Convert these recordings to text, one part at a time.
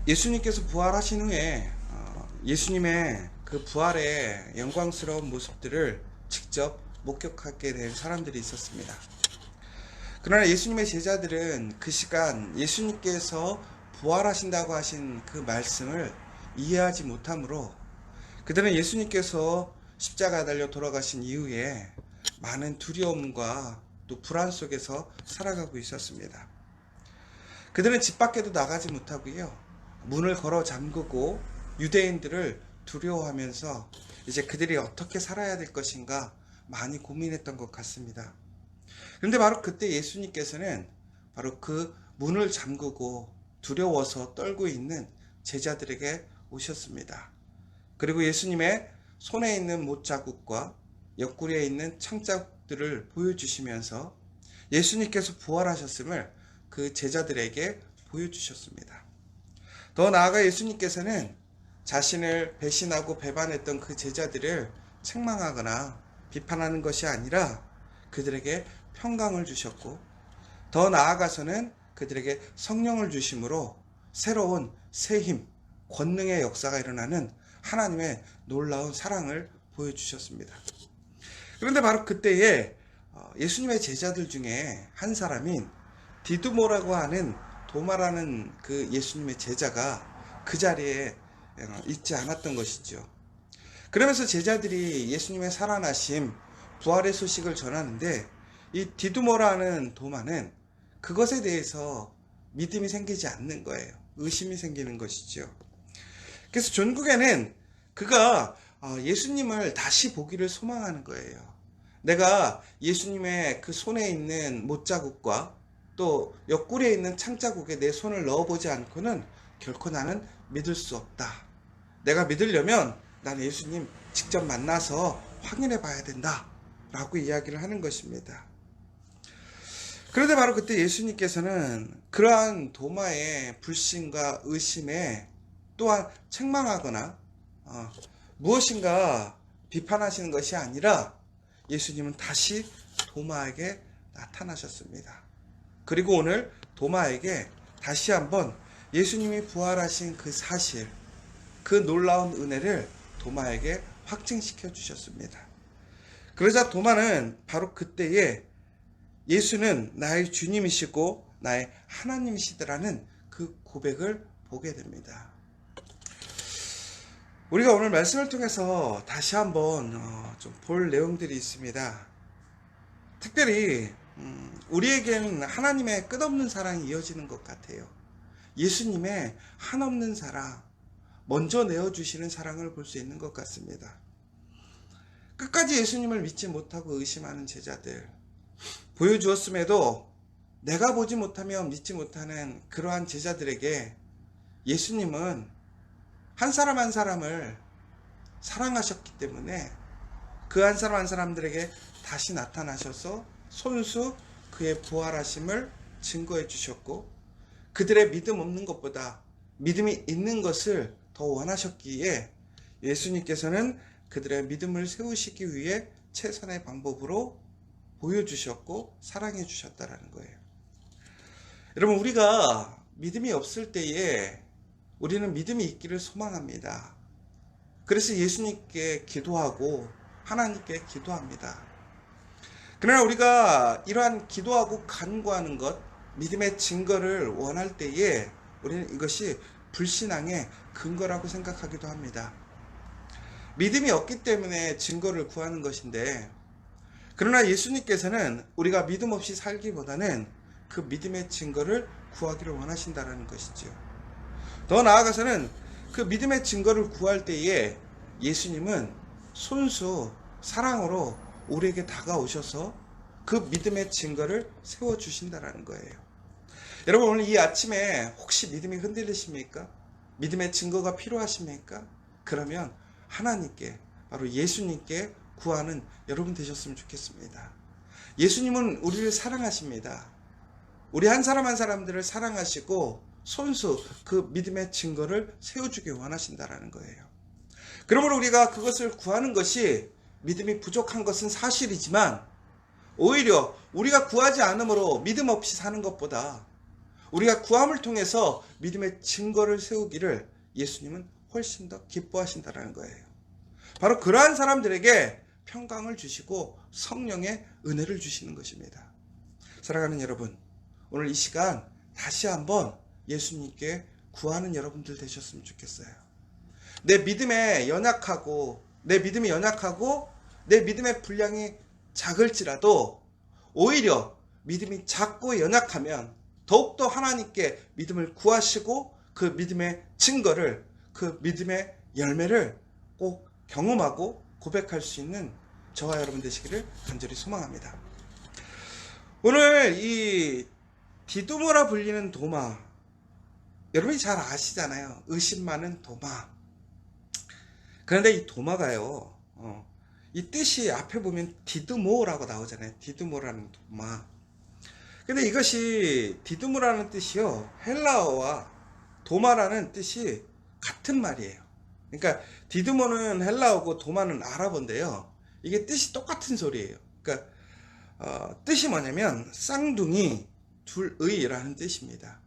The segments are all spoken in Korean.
예수님께서 부활하신 후에 예수님의 그 부활의 영광스러운 모습들을 직접 목격하게 된 사람들이 있었습니다. 그러나 예수님의 제자들은 그 시간 예수님께서 부활하신다고 하신 그 말씀을 이해하지 못하므로 그들은 예수님께서 십자가에 달려 돌아가신 이후에 많은 두려움과 또 불안 속에서 살아가고 있었습니다. 그들은 집 밖에도 나가지 못하고요. 문을 걸어 잠그고 유대인들을 두려워하면서 이제 그들이 어떻게 살아야 될 것인가 많이 고민했던 것 같습니다. 그런데 바로 그때 예수님께서는 바로 그 문을 잠그고 두려워서 떨고 있는 제자들에게 오셨습니다. 그리고 예수님의 손에 있는 못자국과 옆구리에 있는 창자국들을 보여주시면서 예수님께서 부활하셨음을 그 제자들에게 보여주셨습니다. 더 나아가 예수님께서는 자신을 배신하고 배반했던 그 제자들을 책망하거나 비판하는 것이 아니라 그들에게 평강을 주셨고, 더 나아가서는 그들에게 성령을 주심으로 새로운 새 힘, 권능의 역사가 일어나는 하나님의 놀라운 사랑을 보여주셨습니다. 그런데 바로 그때에 예수님의 제자들 중에 한 사람인 디두모라고 하는 도마라는 그 예수님의 제자가 그 자리에 있지 않았던 것이죠. 그러면서 제자들이 예수님의 살아나심, 부활의 소식을 전하는데 이 디두모라는 도마는 그것에 대해서 믿음이 생기지 않는 거예요. 의심이 생기는 것이죠. 그래서 종국에는 그가 예수님을 다시 보기를 소망하는 거예요. 내가 예수님의 그 손에 있는 못자국과 또 옆구리에 있는 창자국에 내 손을 넣어보지 않고는 결코 나는 믿을 수 없다. 내가 믿으려면 나는 예수님 직접 만나서 확인해 봐야 된다. 라고 이야기를 하는 것입니다. 그런데 바로 그때 예수님께서는 그러한 도마의 불신과 의심에 또한 책망하거나 무엇인가 비판하시는 것이 아니라 예수님은 다시 도마에게 나타나셨습니다. 그리고 오늘 도마에게 다시 한번 예수님이 부활하신 그 사실, 그 놀라운 은혜를 도마에게 확증시켜 주셨습니다. 그러자 도마는 바로 그때에 예수는 나의 주님이시고 나의 하나님이시더라는 그 고백을 보게 됩니다. 우리가 오늘 말씀을 통해서 다시 한번 좀 볼 내용들이 있습니다. 특별히 우리에게는 하나님의 끝없는 사랑이 이어지는 것 같아요. 예수님의 한없는 사랑, 먼저 내어주시는 사랑을 볼 수 있는 것 같습니다. 끝까지 예수님을 믿지 못하고 의심하는 제자들, 보여주었음에도 내가 보지 못하면 믿지 못하는 그러한 제자들에게 예수님은 한 사람 한 사람을 사랑하셨기 때문에 그 한 사람 한 사람들에게 다시 나타나셔서 손수 그의 부활하심을 증거해 주셨고, 그들의 믿음 없는 것보다 믿음이 있는 것을 더 원하셨기에 예수님께서는 그들의 믿음을 세우시기 위해 최선의 방법으로 보여주셨고 사랑해 주셨다라는 거예요. 여러분, 우리가 믿음이 없을 때에 우리는 믿음이 있기를 소망합니다. 그래서 예수님께 기도하고 하나님께 기도합니다. 그러나 우리가 이러한 기도하고 간구하는 것, 믿음의 증거를 원할 때에 우리는 이것이 불신앙의 근거라고 생각하기도 합니다. 믿음이 없기 때문에 증거를 구하는 것인데, 그러나 예수님께서는 우리가 믿음 없이 살기보다는 그 믿음의 증거를 구하기를 원하신다는 것이죠. 더 나아가서는 그 믿음의 증거를 구할 때에 예수님은 손수 사랑으로 우리에게 다가오셔서 그 믿음의 증거를 세워주신다는 거예요. 여러분, 오늘 이 아침에 혹시 믿음이 흔들리십니까? 믿음의 증거가 필요하십니까? 그러면 하나님께, 바로 예수님께 구하는 여러분 되셨으면 좋겠습니다. 예수님은 우리를 사랑하십니다. 우리 한 사람 한 사람들을 사랑하시고 손수 그 믿음의 증거를 세워주기 원하신다라는 거예요. 그러므로 우리가 그것을 구하는 것이 믿음이 부족한 것은 사실이지만 오히려 우리가 구하지 않으므로 믿음 없이 사는 것보다 우리가 구함을 통해서 믿음의 증거를 세우기를 예수님은 훨씬 더 기뻐하신다는 거예요. 바로 그러한 사람들에게 평강을 주시고 성령의 은혜를 주시는 것입니다. 사랑하는 여러분, 오늘 이 시간 다시 한번 예수님께 구하는 여러분들 되셨으면 좋겠어요. 내 믿음이 연약하고 내 믿음의 분량이 작을지라도 오히려 믿음이 작고 연약하면 더욱더 하나님께 믿음을 구하시고 그 믿음의 증거를, 그 믿음의 열매를 꼭 경험하고 고백할 수 있는 저와 여러분 되시기를 간절히 소망합니다. 오늘 이 디두모라 불리는 도마, 여러분이 잘 아시잖아요. 의심 많은 도마. 그런데 이 도마가요, 이 뜻이 앞에 보면 디두모라고 나오잖아요. 디두모라는 도마. 근데 이것이 디두모라는 뜻이요, 헬라어와 도마라는 뜻이 같은 말이에요. 그러니까 디두모는 헬라어고 도마는 아랍어인데요, 이게 뜻이 똑같은 소리예요. 그러니까 뜻이 뭐냐면 쌍둥이, 둘의라는 뜻입니다.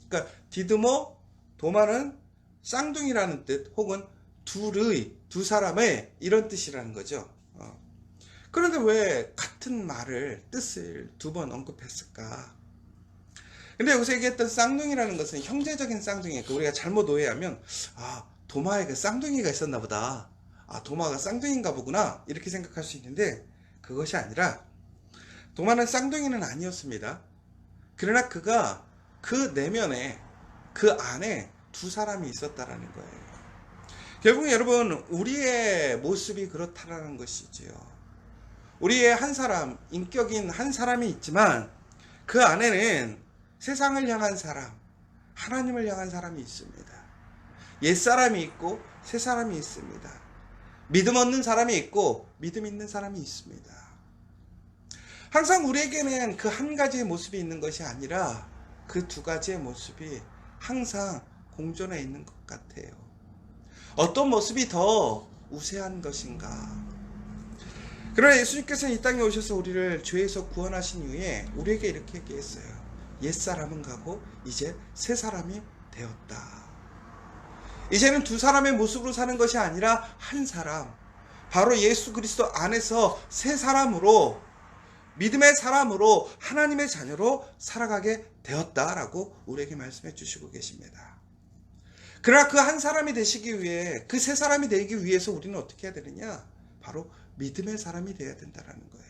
그러니까 디두모, 도마는 쌍둥이라는 뜻 혹은 둘의, 두 사람의 이런 뜻이라는 거죠. 그런데 왜 같은 말을, 뜻을 두 번 언급했을까? 근데 여기서 얘기했던 쌍둥이라는 것은 형제적인 쌍둥이, 우리가 잘못 오해하면 도마에게 쌍둥이가 있었나 보다, 도마가 쌍둥이인가 보구나, 이렇게 생각할 수 있는데 그것이 아니라 도마는 쌍둥이는 아니었습니다. 그러나 그가 그 내면에, 그 안에 두 사람이 있었다라는 거예요. 결국 여러분, 우리의 모습이 그렇다라는 것이지요. 우리의 한 사람, 인격인 한 사람이 있지만 그 안에는 세상을 향한 사람, 하나님을 향한 사람이 있습니다. 옛사람이 있고 새사람이 있습니다. 믿음 없는 사람이 있고 믿음 있는 사람이 있습니다. 항상 우리에게는 그 한 가지의 모습이 있는 것이 아니라 그 두 가지의 모습이 항상 공존해 있는 것 같아요. 어떤 모습이 더 우세한 것인가? 그러나 예수님께서는 이 땅에 오셔서 우리를 죄에서 구원하신 이후에 우리에게 이렇게 얘기했어요. 옛사람은 가고 이제 새 사람이 되었다. 이제는 두 사람의 모습으로 사는 것이 아니라 한 사람, 바로 예수 그리스도 안에서 새 사람으로, 믿음의 사람으로, 하나님의 자녀로 살아가게 되었다라고 우리에게 말씀해 주시고 계십니다. 그러나 그 한 사람이 되시기 위해, 그 새 사람이 되기 위해서 우리는 어떻게 해야 되느냐? 바로 믿음의 사람이 되어야 된다는 거예요.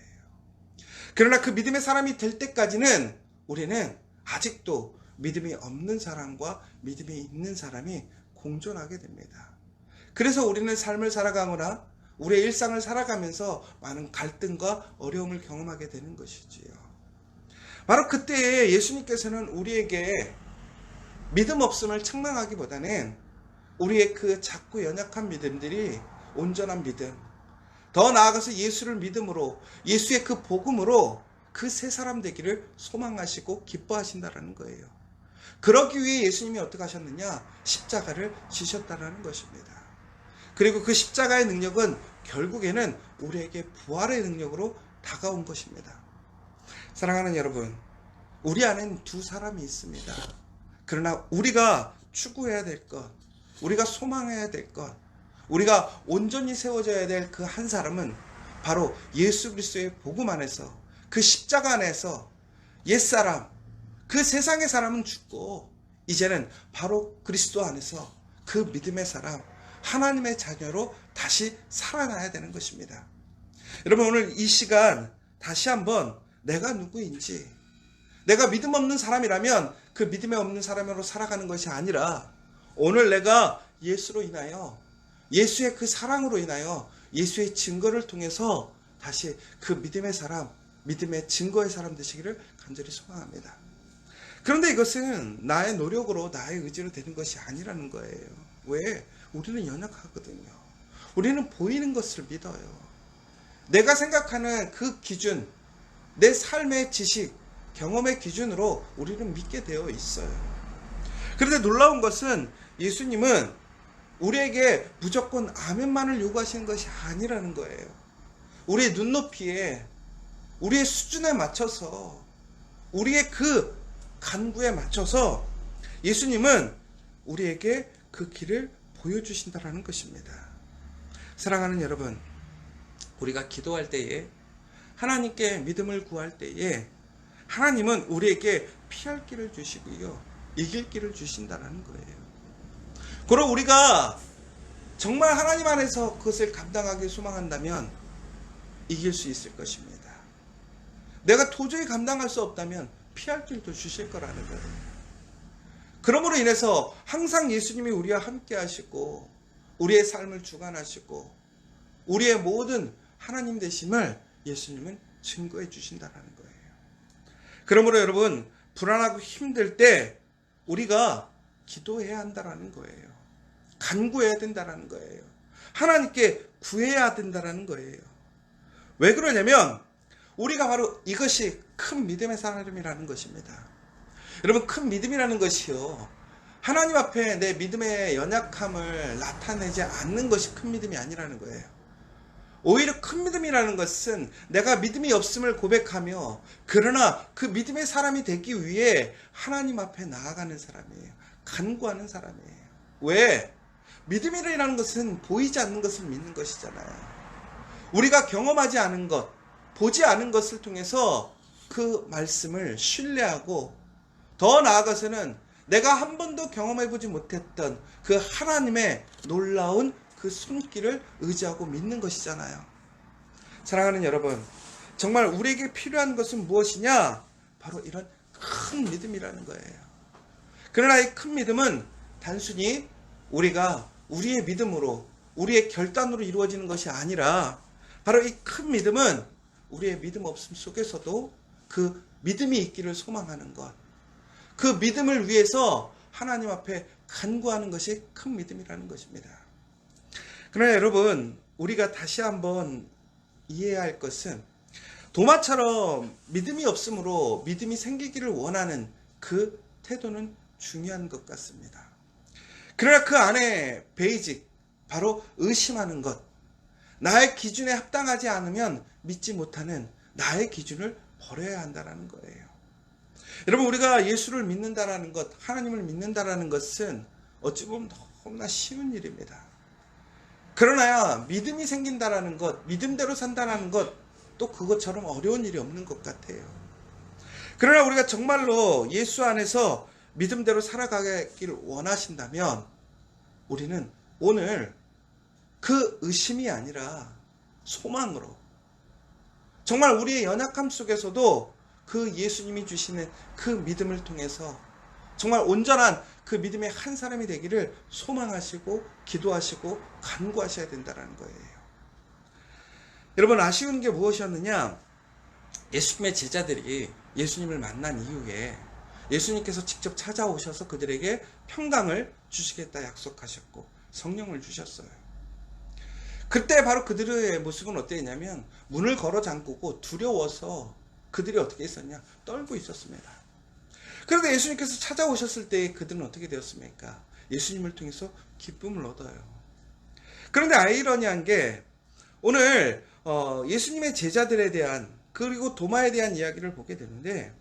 그러나 그 믿음의 사람이 될 때까지는 우리는 아직도 믿음이 없는 사람과 믿음이 있는 사람이 공존하게 됩니다. 그래서 우리는 삶을 살아가거나 우리의 일상을 살아가면서 많은 갈등과 어려움을 경험하게 되는 것이지요. 바로 그때에 예수님께서는 우리에게 믿음 없음을 책망하기보다는 우리의 그 작고 연약한 믿음들이 온전한 믿음, 더 나아가서 예수를 믿음으로, 예수의 그 복음으로 그 새 사람 되기를 소망하시고 기뻐하신다는 거예요. 그러기 위해 예수님이 어떻게 하셨느냐? 십자가를 지셨다는 것입니다. 그리고 그 십자가의 능력은 결국에는 우리에게 부활의 능력으로 다가온 것입니다. 사랑하는 여러분, 우리 안에는 두 사람이 있습니다. 그러나 우리가 추구해야 될 것, 우리가 소망해야 될 것, 우리가 온전히 세워져야 될 그 한 사람은 바로 예수 그리스도의 복음 안에서, 그 십자가 안에서 옛사람, 그 세상의 사람은 죽고 이제는 바로 그리스도 안에서 그 믿음의 사람, 하나님의 자녀로 다시 살아나야 되는 것입니다. 여러분, 오늘 이 시간 다시 한번 내가 누구인지, 내가 믿음 없는 사람이라면 그 믿음에 없는 사람으로 살아가는 것이 아니라 오늘 내가 예수로 인하여, 예수의 그 사랑으로 인하여, 예수의 증거를 통해서 다시 그 믿음의 사람, 믿음의 증거의 사람 되시기를 간절히 소망합니다. 그런데 이것은 나의 노력으로, 나의 의지로 되는 것이 아니라는 거예요. 왜? 우리는 연약하거든요. 우리는 보이는 것을 믿어요. 내가 생각하는 그 기준, 내 삶의 지식, 경험의 기준으로 우리는 믿게 되어 있어요. 그런데 놀라운 것은 예수님은 우리에게 무조건 아멘만을 요구하시는 것이 아니라는 거예요. 우리의 눈높이에, 우리의 수준에 맞춰서, 우리의 그 간구에 맞춰서 예수님은 우리에게 그 길을 보여주신다라는 것입니다. 사랑하는 여러분, 우리가 기도할 때에 하나님께 믿음을 구할 때에 하나님은 우리에게 피할 길을 주시고요, 이길 길을 주신다는 거예요. 그럼 우리가 정말 하나님 안에서 그것을 감당하기 소망한다면 이길 수 있을 것입니다. 내가 도저히 감당할 수 없다면 피할 길도 주실 거라는 거예요. 그러므로 인해서 항상 예수님이 우리와 함께 하시고 우리의 삶을 주관하시고 우리의 모든 하나님 되심을 예수님은 증거해 주신다는 거예요. 그러므로 여러분, 불안하고 힘들 때 우리가 기도해야 한다는 거예요. 간구해야 된다는 거예요. 하나님께 구해야 된다는 거예요. 왜 그러냐면 우리가 바로 이것이 큰 믿음의 사람이라는 것입니다. 여러분, 큰 믿음이라는 것이요, 하나님 앞에 내 믿음의 연약함을 나타내지 않는 것이 큰 믿음이 아니라는 거예요. 오히려 큰 믿음이라는 것은 내가 믿음이 없음을 고백하며 그러나 그 믿음의 사람이 되기 위해 하나님 앞에 나아가는 사람이에요. 간구하는 사람이에요. 왜? 믿음이라는 것은 보이지 않는 것을 믿는 것이잖아요. 우리가 경험하지 않은 것, 보지 않은 것을 통해서 그 말씀을 신뢰하고 더 나아가서는 내가 한 번도 경험해보지 못했던 그 하나님의 놀라운 그 손길을 의지하고 믿는 것이잖아요. 사랑하는 여러분, 정말 우리에게 필요한 것은 무엇이냐? 바로 이런 큰 믿음이라는 거예요. 그러나 이 큰 믿음은 단순히 우리가 우리의 믿음으로, 우리의 결단으로 이루어지는 것이 아니라 바로 이 큰 믿음은 우리의 믿음 없음 속에서도 그 믿음이 있기를 소망하는 것, 그 믿음을 위해서 하나님 앞에 간구하는 것이 큰 믿음이라는 것입니다. 그러나 여러분, 우리가 다시 한번 이해해야 할 것은 도마처럼 믿음이 없으므로 믿음이 생기기를 원하는 그 태도는 중요한 것 같습니다. 그러나 그 안에 베이직, 바로 의심하는 것, 나의 기준에 합당하지 않으면 믿지 못하는 나의 기준을 버려야 한다는 거예요. 여러분, 우리가 예수를 믿는다라는 것, 하나님을 믿는다라는 것은 어찌 보면 너무나 쉬운 일입니다. 그러나 믿음이 생긴다라는 것, 믿음대로 산다라는 것, 또 그것처럼 어려운 일이 없는 것 같아요. 그러나 우리가 정말로 예수 안에서 믿음대로 살아가기를 원하신다면 우리는 오늘 그 의심이 아니라 소망으로, 정말 우리의 연약함 속에서도 그 예수님이 주시는 그 믿음을 통해서 정말 온전한 그 믿음의 한 사람이 되기를 소망하시고 기도하시고 간구하셔야 된다는 거예요. 여러분, 아쉬운 게 무엇이었느냐? 예수님의 제자들이 예수님을 만난 이후에 예수님께서 직접 찾아오셔서 그들에게 평강을 주시겠다 약속하셨고 성령을 주셨어요. 그때 바로 그들의 모습은 어땠냐면 문을 걸어 잠그고 두려워서 그들이 어떻게 했었냐? 떨고 있었습니다. 그런데 예수님께서 찾아오셨을 때 그들은 어떻게 되었습니까? 예수님을 통해서 기쁨을 얻어요. 그런데 아이러니한 게 오늘 예수님의 제자들에 대한, 그리고 도마에 대한 이야기를 보게 되는데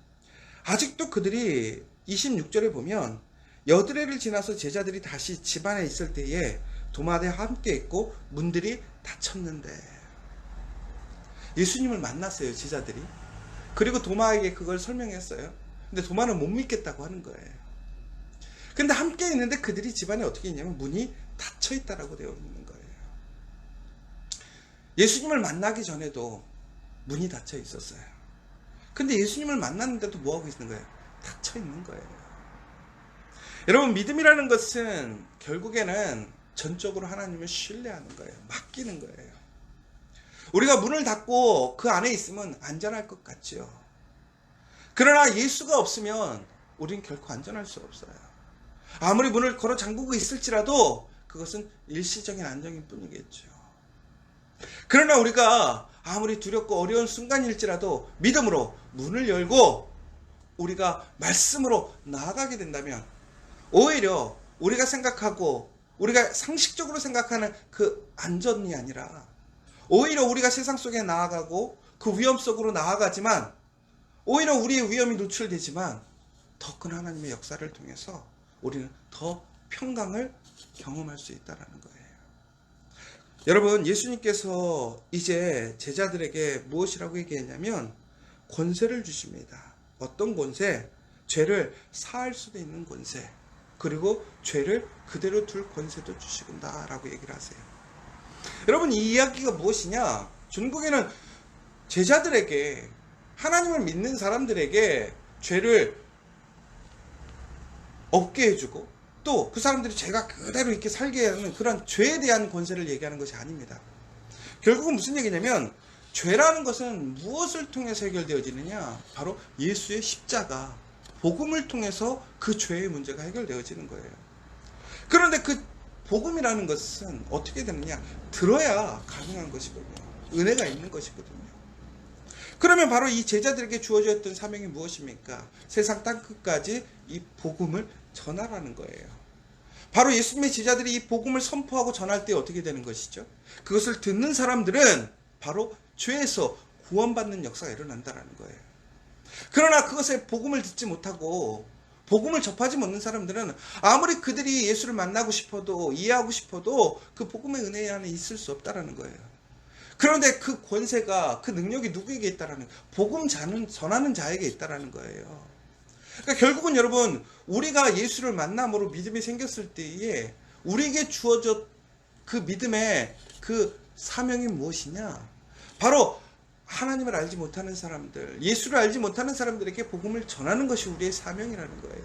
아직도 그들이 26절에 보면 여드레를 지나서 제자들이 다시 집안에 있을 때에 도마와 함께 있고 문들이 닫혔는데, 예수님을 만났어요, 제자들이. 그리고 도마에게 그걸 설명했어요. 근데 도마는 못 믿겠다고 하는 거예요. 근데 함께 있는데 그들이 집안에 어떻게 있냐면 문이 닫혀 있다라고 되어 있는 거예요. 예수님을 만나기 전에도 문이 닫혀 있었어요. 근데 예수님을 만났는데도 뭐하고 있는 거예요? 닫혀 있는 거예요. 여러분, 믿음이라는 것은 결국에는 전적으로 하나님을 신뢰하는 거예요. 맡기는 거예요. 우리가 문을 닫고 그 안에 있으면 안전할 것 같죠. 그러나 예수가 없으면 우리는 결코 안전할 수 없어요. 아무리 문을 걸어 잠그고 있을지라도 그것은 일시적인 안정일 뿐이겠죠. 그러나 우리가 아무리 두렵고 어려운 순간일지라도 믿음으로 문을 열고 우리가 말씀으로 나아가게 된다면 오히려 우리가 생각하고 우리가 상식적으로 생각하는 그 안전이 아니라 오히려 우리가 세상 속에 나아가고 그 위험 속으로 나아가지만 오히려 우리의 위험이 노출되지만 더 큰 하나님의 역사를 통해서 우리는 더 평강을 경험할 수 있다는 거예요. 여러분, 예수님께서 이제 제자들에게 무엇이라고 얘기했냐면 권세를 주십니다. 어떤 권세? 죄를 사할 수도 있는 권세, 그리고 죄를 그대로 둘 권세도 주시군다라고 얘기를 하세요. 여러분, 이 이야기가 무엇이냐? 중국에는 제자들에게, 하나님을 믿는 사람들에게 죄를 없게 해주고 또 그 사람들이 죄가 그대로 이렇게 살게 하는 그런 죄에 대한 권세를 얘기하는 것이 아닙니다. 결국은 무슨 얘기냐면 죄라는 것은 무엇을 통해서 해결되어지느냐? 바로 예수의 십자가, 복음을 통해서 그 죄의 문제가 해결되어지는 거예요. 그런데 그 복음이라는 것은 어떻게 되느냐? 들어야 가능한 것이거든요. 은혜가 있는 것이거든요. 그러면 바로 이 제자들에게 주어졌던 사명이 무엇입니까? 세상 땅끝까지 이 복음을 전하라는 거예요. 바로 예수님의 제자들이 이 복음을 선포하고 전할 때 어떻게 되는 것이죠? 그것을 듣는 사람들은 바로 죄에서 구원받는 역사가 일어난다는 거예요. 그러나 그것에 복음을 듣지 못하고 복음을 접하지 못하는 사람들은 아무리 그들이 예수를 만나고 싶어도 이해하고 싶어도 그 복음의 은혜 안에 있을 수 없다는 거예요. 그런데 그 권세가, 그 능력이 누구에게 있다라는 거예요? 복음 전하는 자에게 있다라는 거예요. 그러니까 결국은 여러분, 우리가 예수를 만남으로 믿음이 생겼을 때에 우리에게 주어져 그 믿음의 그 사명이 무엇이냐? 바로 하나님을 알지 못하는 사람들, 예수를 알지 못하는 사람들에게 복음을 전하는 것이 우리의 사명이라는 거예요.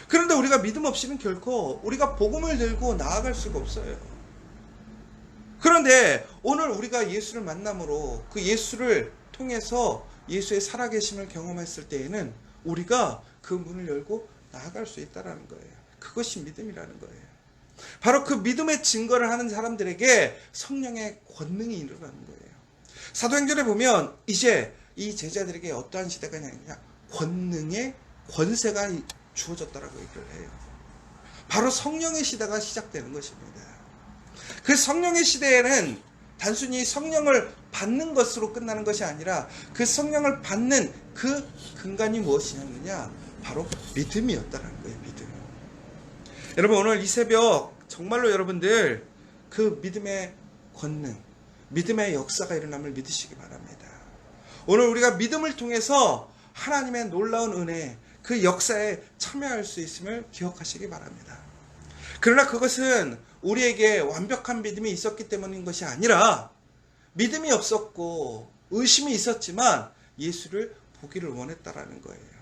그런데 우리가 믿음 없이는 결코 우리가 복음을 들고 나아갈 수가 없어요. 그런데 오늘 우리가 예수를 만남으로 그 예수를 통해서 예수의 살아계심을 경험했을 때에는 우리가 그 문을 열고 나아갈 수 있다는 거예요. 그것이 믿음이라는 거예요. 바로 그 믿음의 증거를 하는 사람들에게 성령의 권능이 일어나는 거예요. 사도행전에 보면 이제 이 제자들에게 어떠한 시대가 아니냐, 권능의 권세가 주어졌다라고 얘기를 해요. 바로 성령의 시대가 시작되는 것입니다. 그 성령의 시대에는 단순히 성령을 받는 것으로 끝나는 것이 아니라 그 성령을 받는 그 근간이 무엇이냐면요, 바로 믿음이었다는 거예요. 믿음. 여러분, 오늘 이 새벽 정말로 여러분들 그 믿음의 권능, 믿음의 역사가 일어남을 믿으시기 바랍니다. 오늘 우리가 믿음을 통해서 하나님의 놀라운 은혜, 그 역사에 참여할 수 있음을 기억하시기 바랍니다. 그러나 그것은 우리에게 완벽한 믿음이 있었기 때문인 것이 아니라 믿음이 없었고 의심이 있었지만 예수를 보기를 원했다라는 거예요.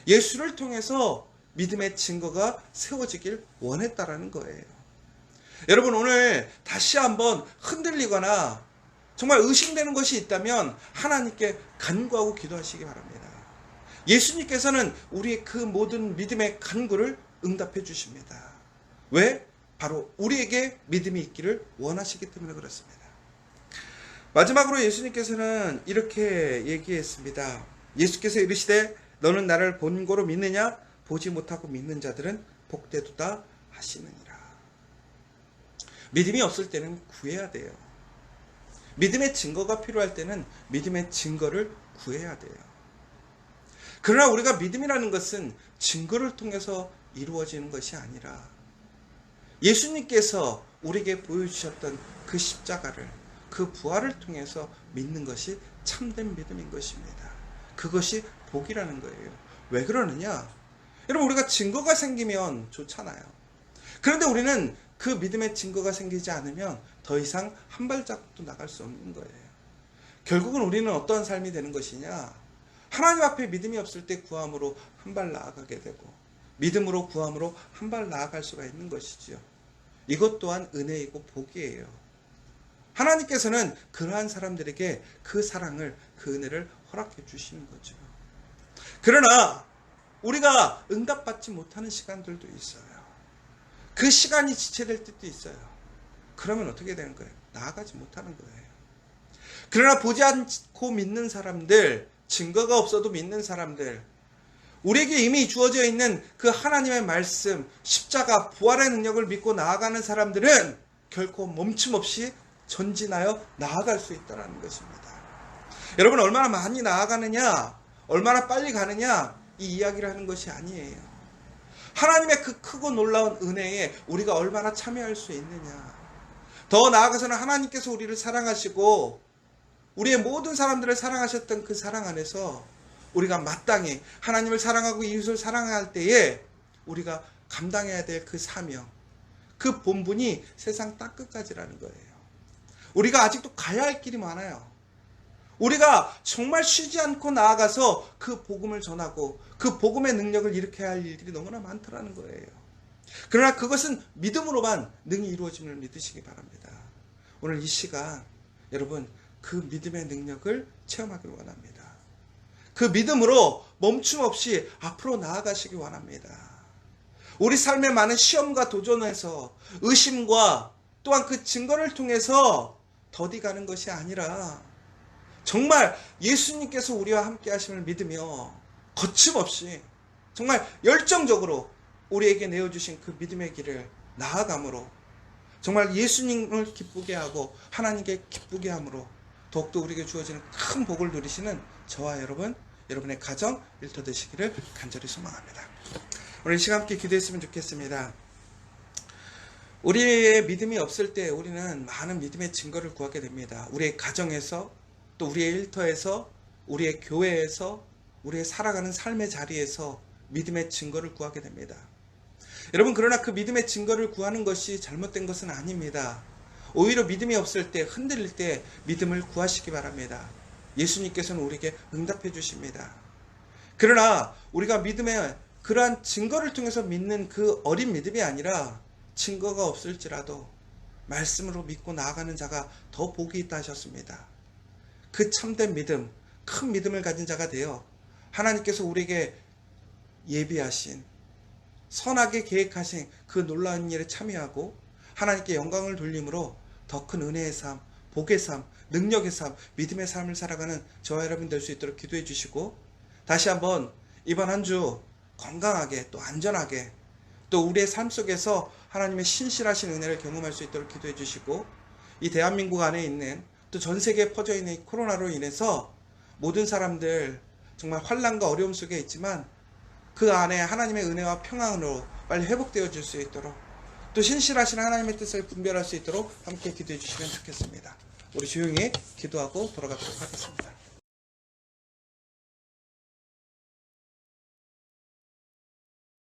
예수를 통해서 믿음의 증거가 세워지길 원했다라는 거예요. 여러분, 오늘 다시 한번 흔들리거나 정말 의심되는 것이 있다면 하나님께 간구하고 기도하시기 바랍니다. 예수님께서는 우리의 그 모든 믿음의 간구를 응답해 주십니다. 왜? 바로 우리에게 믿음이 있기를 원하시기 때문에 그렇습니다. 마지막으로 예수님께서는 이렇게 얘기했습니다. 예수께서 이르시되 너는 나를 본고로 믿느냐? 보지 못하고 믿는 자들은 복되도다 하시느니라. 믿음이 없을 때는 구해야 돼요. 믿음의 증거가 필요할 때는 믿음의 증거를 구해야 돼요. 그러나 우리가 믿음이라는 것은 증거를 통해서 이루어지는 것이 아니라 예수님께서 우리에게 보여주셨던 그 십자가를, 그 부활을 통해서 믿는 것이 참된 믿음인 것입니다. 그것이 복이라는 거예요. 왜 그러느냐? 여러분, 우리가 증거가 생기면 좋잖아요. 그런데 우리는 그 믿음의 증거가 생기지 않으면 더 이상 한 발자국도 나갈 수 없는 거예요. 결국은 우리는 어떠한 삶이 되는 것이냐? 하나님 앞에 믿음이 없을 때 구함으로 한 발 나아가게 되고 믿음으로 구함으로 한 발 나아갈 수가 있는 것이지요. 이것 또한 은혜이고 복이에요. 하나님께서는 그러한 사람들에게 그 사랑을, 그 은혜를 허락해 주시는 거죠. 그러나 우리가 응답받지 못하는 시간들도 있어요. 그 시간이 지체될 때도 있어요. 그러면 어떻게 되는 거예요? 나아가지 못하는 거예요. 그러나 보지 않고 믿는 사람들, 증거가 없어도 믿는 사람들, 우리에게 이미 주어져 있는 그 하나님의 말씀, 십자가, 부활의 능력을 믿고 나아가는 사람들은 결코 멈춤없이 전진하여 나아갈 수 있다는 것입니다. 여러분, 얼마나 많이 나아가느냐, 얼마나 빨리 가느냐, 이 이야기를 하는 것이 아니에요. 하나님의 그 크고 놀라운 은혜에 우리가 얼마나 참여할 수 있느냐. 더 나아가서는 하나님께서 우리를 사랑하시고 우리의 모든 사람들을 사랑하셨던 그 사랑 안에서 우리가 마땅히 하나님을 사랑하고 이웃을 사랑할 때에 우리가 감당해야 될 그 사명, 그 본분이 세상 땅끝까지라는 거예요. 우리가 아직도 가야 할 길이 많아요. 우리가 정말 쉬지 않고 나아가서 그 복음을 전하고 그 복음의 능력을 일으켜야 할 일들이 너무나 많더라는 거예요. 그러나 그것은 믿음으로만 능히 이루어짐을 믿으시기 바랍니다. 오늘 이 시간 여러분 그 믿음의 능력을 체험하기를 원합니다. 그 믿음으로 멈춤 없이 앞으로 나아가시기 원합니다. 우리 삶의 많은 시험과 도전에서 의심과 또한 그 증거를 통해서 더디가는 것이 아니라 정말 예수님께서 우리와 함께 하심을 믿으며 거침없이 정말 열정적으로 우리에게 내어주신 그 믿음의 길을 나아감으로 정말 예수님을 기쁘게 하고 하나님께 기쁘게 함으로 더욱더 우리에게 주어지는 큰 복을 누리시는 저와 여러분의 가정 일터 되시기를 간절히 소망합니다. 오늘 이 시간 함께 기도했으면 좋겠습니다. 우리의 믿음이 없을 때 우리는 많은 믿음의 증거를 구하게 됩니다. 우리의 가정에서 또 우리의 일터에서 우리의 교회에서 우리의 살아가는 삶의 자리에서 믿음의 증거를 구하게 됩니다. 여러분 그러나 그 믿음의 증거를 구하는 것이 잘못된 것은 아닙니다. 오히려 믿음이 없을 때 흔들릴 때 믿음을 구하시기 바랍니다. 예수님께서는 우리에게 응답해 주십니다. 그러나 우리가 믿음의 그러한 증거를 통해서 믿는 그 어린 믿음이 아니라 증거가 없을지라도 말씀으로 믿고 나아가는 자가 더 복이 있다 하셨습니다. 그 참된 믿음, 큰 믿음을 가진 자가 되어 하나님께서 우리에게 예비하신 선하게 계획하신 그 놀라운 일에 참여하고 하나님께 영광을 돌림으로 더 큰 은혜의 삶, 복의 삶, 능력의 삶, 믿음의 삶을 살아가는 저와 여러분 될 수 있도록 기도해 주시고 다시 한번 이번 한 주 건강하게 또 안전하게 또 우리의 삶 속에서 하나님의 신실하신 은혜를 경험할 수 있도록 기도해 주시고 이 대한민국 안에 있는 또 전 세계에 퍼져 있는 이 코로나로 인해서 모든 사람들 정말 환난과 어려움 속에 있지만 그 안에 하나님의 은혜와 평안으로 빨리 회복되어 줄 수 있도록 또 신실하신 하나님의 뜻을 분별할 수 있도록 함께 기도해 주시면 좋겠습니다. 우리 조용히 기도하고 돌아가도록 하겠습니다.